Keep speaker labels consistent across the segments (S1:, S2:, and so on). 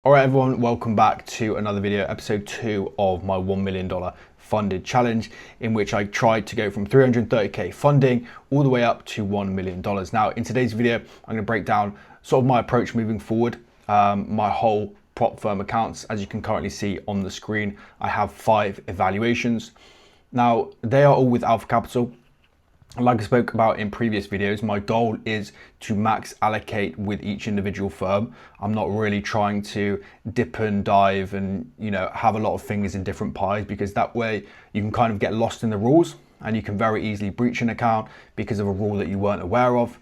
S1: All right, everyone, welcome back to another video, episode 2 of my $1 million funded challenge, in which I tried to go from 330K funding all the way up to $1 million. Now, in today's video, I'm going to break down sort of my approach moving forward, my whole prop firm accounts. As you can currently see on the screen, I have 5 evaluations. Now, they are all with Alpha Capital. Like I spoke about in previous videos, my goal is to max allocate with each individual firm. I'm not really trying to dip and dive and, have a lot of fingers in different pies, because that way you can kind of get lost in the rules and you can very easily breach an account because of a rule that you weren't aware of.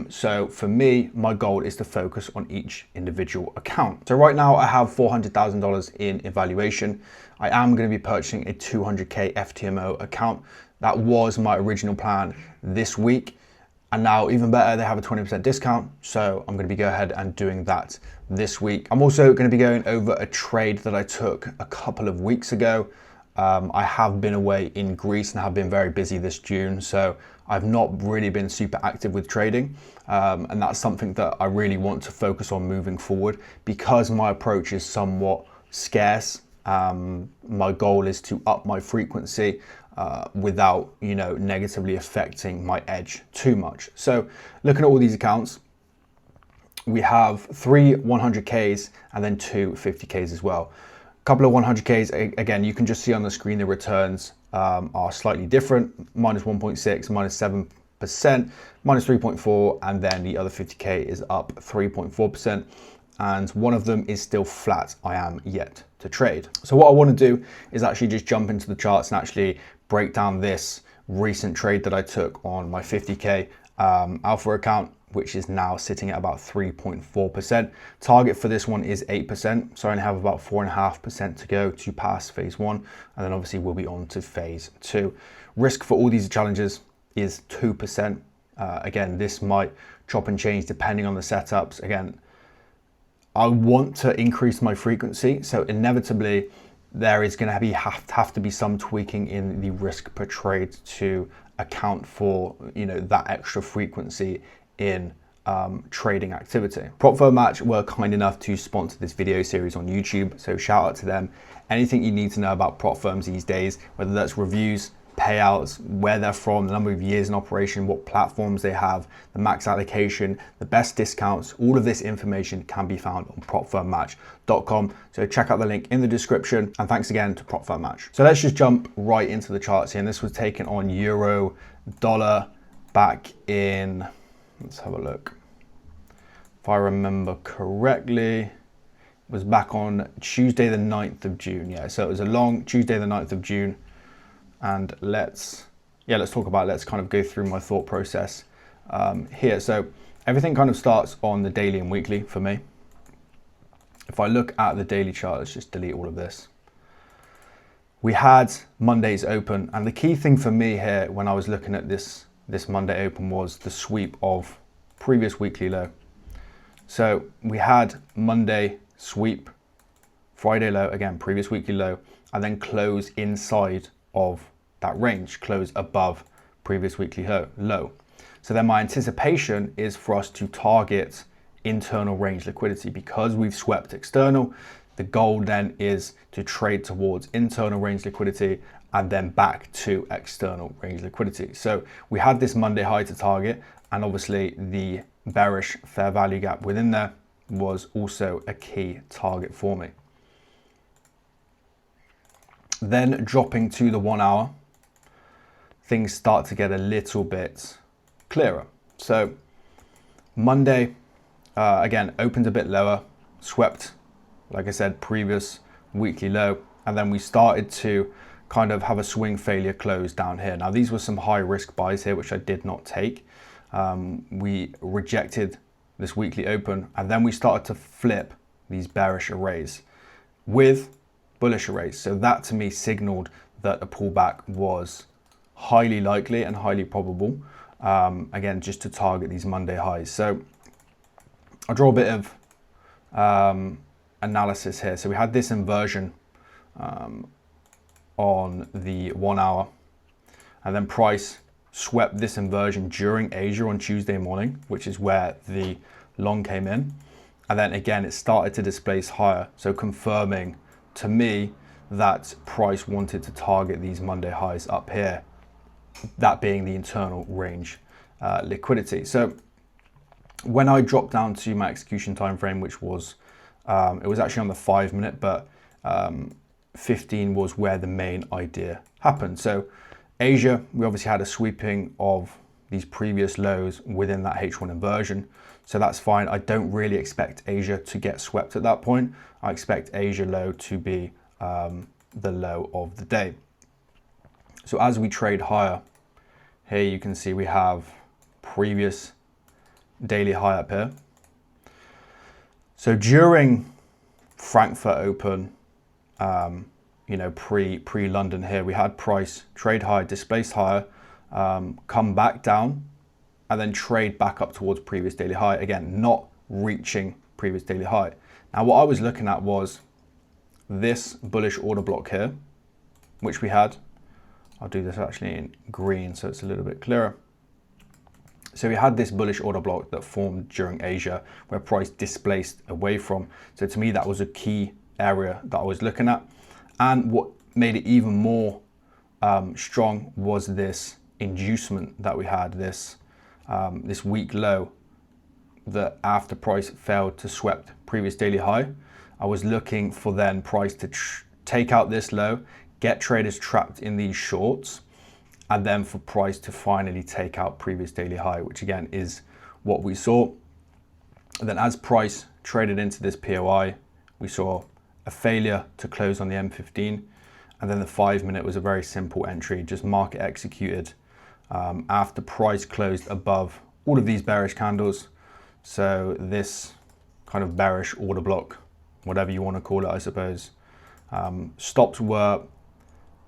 S1: So for me, my goal is to focus on each individual account. So right now I have $400,000 in evaluation. I am going to be purchasing a 200K FTMO account. That was my original plan this week. And now even better, they have a 20% discount. So I'm going to be going ahead and doing that this week. I'm also going to be going over a trade that I took a couple of weeks ago. I have been away in Greece and have been very busy this June. So I've not really been super active with trading. And that's something that I really want to focus on moving forward, because my approach is somewhat scarce. My goal is to up my frequency without, negatively affecting my edge too much. So looking at all these accounts, we have 3 100Ks and then 2 50Ks as well. A couple of 100Ks, again, you can just see on the screen the returns are slightly different, minus 1.6, minus 7%, minus 3.4, and then the other 50K is up 3.4%. And one of them is still flat. I am yet to trade. So what I want to do is actually just jump into the charts and actually break down this recent trade that I took on my 50K Alpha account, which is now sitting at about 3.4%. Target for this one is 8%. So I only have about 4.5% to go to pass phase 1. And then obviously we'll be on to phase 2. Risk for all these challenges is 2%. Again, this might chop and change depending on the setups. Again, I want to increase my frequency, so inevitably there is going to have to be some tweaking in the risk per trade to account for that extra frequency in trading activity. Prop Firm Match were kind enough to sponsor this video series on YouTube, so shout out to them. Anything you need to know about prop firms these days, whether that's reviews, payouts, where they're from, the number of years in operation, what platforms they have, the max allocation, the best discounts, all of this information can be found on propfirmmatch.com. So check out the link in the description, and thanks again to Prop Firm Match. So let's just jump right into the charts here. And this was taken on euro dollar back in, let's have a look. If I remember correctly, it was back on Tuesday the 9th of June. Yeah, so it was a long Tuesday the 9th of June. And let's talk about it. Let's kind of go through my thought process here. So everything kind of starts on the daily and weekly for me. If I look at the daily chart, let's just delete all of this. We had Monday's open, and the key thing for me here when I was looking at this Monday open was the sweep of previous weekly low. So we had Monday sweep, Friday low, again, previous weekly low, and then close inside of that range, close above previous weekly low. So then my anticipation is for us to target internal range liquidity. Because we've swept external, the goal then is to trade towards internal range liquidity and then back to external range liquidity. So we had this Monday high to target, and obviously the bearish fair value gap within there was also a key target for me. Then dropping to the 1 hour, things start to get a little bit clearer. So Monday, again, opened a bit lower, swept, like I said, previous weekly low, and then we started to kind of have a swing failure close down here. Now, these were some high risk buys here, which I did not take. We rejected this weekly open, and then we started to flip these bearish arrays with bullish arrays. So that to me signaled that a pullback was highly likely and highly probable, again, just to target these Monday highs. So I'll draw a bit of analysis here. So we had this inversion on the 1 hour, and then price swept this inversion during Asia on Tuesday morning, which is where the long came in. And then again, it started to displace higher. So confirming to me that price wanted to target these Monday highs up here, that being the internal range liquidity. So when I dropped down to my execution time frame, which was, it was actually on the 5 minute, but 15 was where the main idea happened. So Asia, we obviously had a sweeping of these previous lows within that H1 inversion. So that's fine. I don't really expect Asia to get swept at that point. I expect Asia low to be the low of the day. So as we trade higher, here you can see we have previous daily high up here. So during Frankfurt Open, you know, pre-London here, we had price trade high, displaced higher, come back down, and then trade back up towards previous daily high. Again, not reaching previous daily high. Now, what I was looking at was this bullish order block here, which we had. I'll do this actually in green so it's a little bit clearer. So we had this bullish order block that formed during Asia where price displaced away from. So to me, that was a key area that I was looking at. And what made it even more strong was this inducement that we had, this weak low that after price failed to swept previous daily high. I was looking for then price to take out this low, get traders trapped in these shorts, and then for price to finally take out previous daily high, which again is what we saw. And then as price traded into this POI, we saw a failure to close on the M15. And then the 5 minute was a very simple entry, just market executed after price closed above all of these bearish candles. So this kind of bearish order block, whatever you want to call it, I suppose. Stops were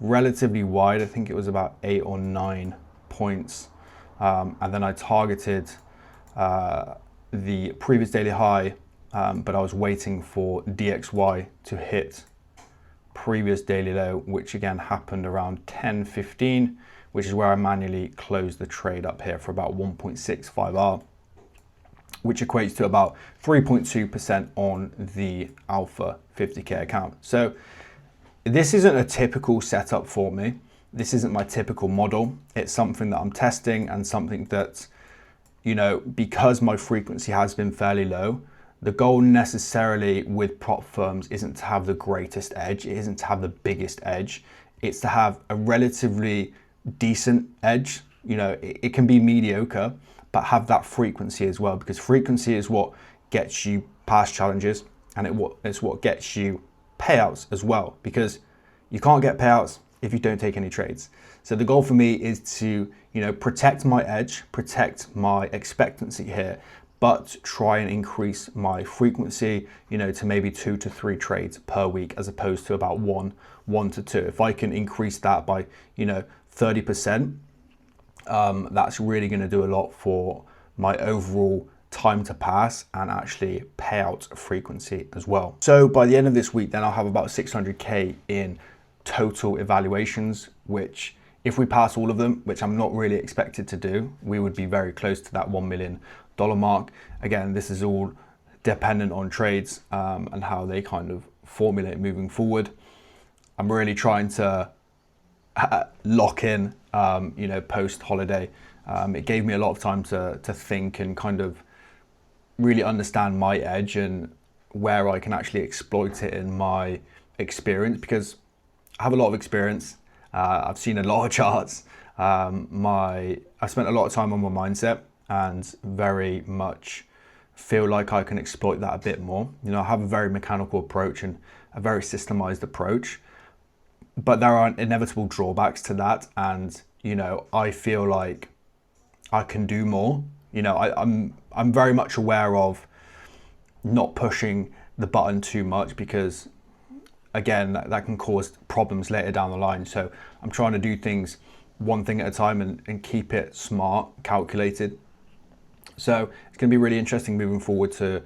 S1: relatively wide. I think it was about 8 or 9 points. And then I targeted the previous daily high, but I was waiting for DXY to hit previous daily low, which again happened around 10:15, which is where I manually closed the trade up here for about 1.65R, which equates to about 3.2% on the Alpha 50K account. So this isn't a typical setup for me. This isn't my typical model. It's something that I'm testing and something that, you know, because my frequency has been fairly low, the goal necessarily with prop firms isn't to have the greatest edge. It isn't to have the biggest edge. It's to have a relatively decent edge. You know, it can be mediocre, but have that frequency as well, because frequency is what gets you past challenges, and it's what gets you payouts as well, because you can't get payouts if you don't take any trades. So the goal for me is to, you know, protect my edge, protect my expectancy here, but try and increase my frequency, you know, to maybe 2 to 3 trades per week, as opposed to about one to 2. If I can increase that by, you know, 30%, that's really going to do a lot for my overall time to pass and actually payout frequency as well. So by the end of this week, then I'll have about 600K in total evaluations, which if we pass all of them, which I'm not really expected to do, we would be very close to that $1 million mark. Again, this is all dependent on trades and how they kind of formulate moving forward. I'm really trying to lock in, you know, post holiday. It gave me a lot of time to think and kind of really understand my edge and where I can actually exploit it in my experience, because I have a lot of experience. I've seen a lot of charts. I spent a lot of time on my mindset and very much feel like I can exploit that a bit more. You know, I have a very mechanical approach and a very systemized approach, but there are inevitable drawbacks to that. And, you know, I feel like I can do more. You know, I'm very much aware of not pushing the button too much, because again, that can cause problems later down the line. So I'm trying to do things one thing at a time and keep it smart, calculated. So it's going to be really interesting moving forward to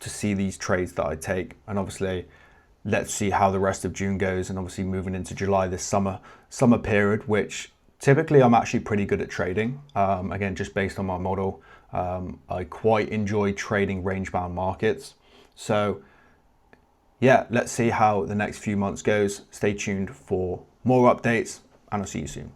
S1: see these trades that I take. And obviously, let's see how the rest of June goes, and obviously moving into July, this summer period, which typically I'm actually pretty good at trading. Again, just based on my model, I quite enjoy trading range bound markets. So yeah, let's see how the next few months goes. Stay tuned for more updates, and I'll see you soon.